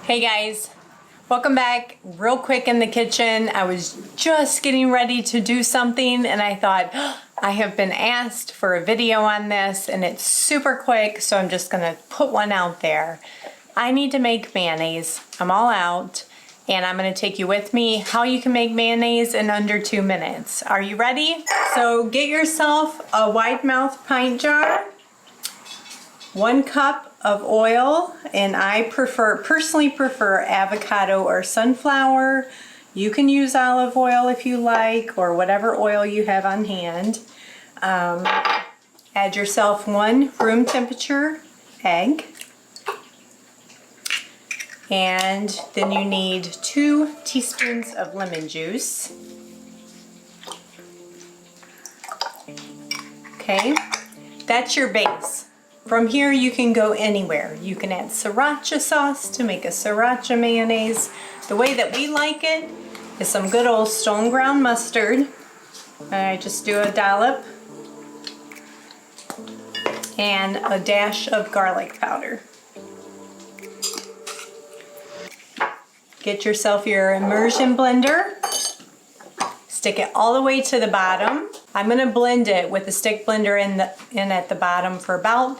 Hey guys, welcome back. Real quick in the kitchen. I was just getting ready to do something and I thought, I have been asked for a video on this and it's super quick, so I'm just gonna put one out there. I need to make mayonnaise. I'm all out and I'm gonna take you with me how you can make mayonnaise in under 2 minutes. Are you ready? So get yourself a wide mouth pint jar, 1 cup of oil, and I personally prefer avocado or sunflower. You can use olive oil if you like, or whatever oil you have on hand. Add yourself 1 room temperature egg, and then you need 2 teaspoons of lemon juice. Okay, that's your base. From here you can go anywhere. You can add sriracha sauce to make a sriracha mayonnaise. The way that we like it is some good old stone ground mustard. I just do a dollop and a dash of garlic powder. Get yourself your immersion blender. Stick it all the way to the bottom. I'm gonna blend it with the stick blender in at the bottom for about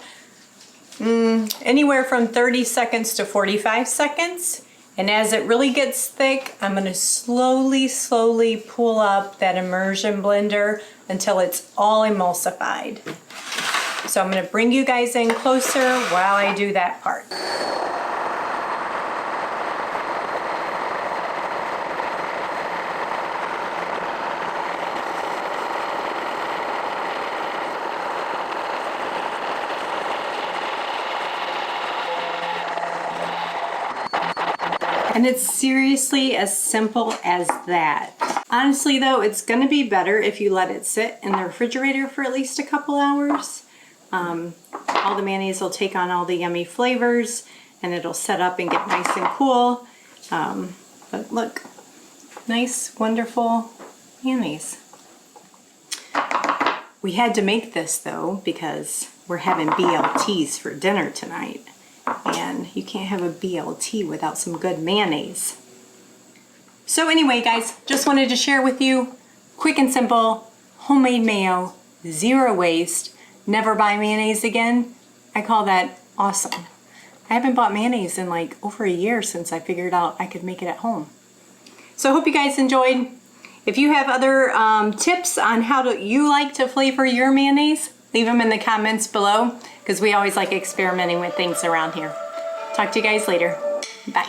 anywhere from 30 seconds to 45 seconds. And as it really gets thick, I'm gonna slowly pull up that immersion blender until it's all emulsified. So I'm gonna bring you guys in closer while I do that part. And it's seriously as simple as that. Honestly though, it's gonna be better if you let it sit in the refrigerator for at least a couple hours. All the mayonnaise will take on all the yummy flavors and it'll set up and get nice and cool. But look, nice, wonderful mayonnaise. We had to make this though because we're having BLTs for dinner tonight. And you can't have a BLT without some good mayonnaise. So anyway guys, just wanted to share with you, quick and simple, homemade mayo, 0 waste, never buy mayonnaise again. I call that awesome. I haven't bought mayonnaise in like over a year since I figured out I could make it at home. So I hope you guys enjoyed. If you have other tips on how you like to flavor your mayonnaise, leave them in the comments below, because we always like experimenting with things around here. Talk to you guys later. Bye.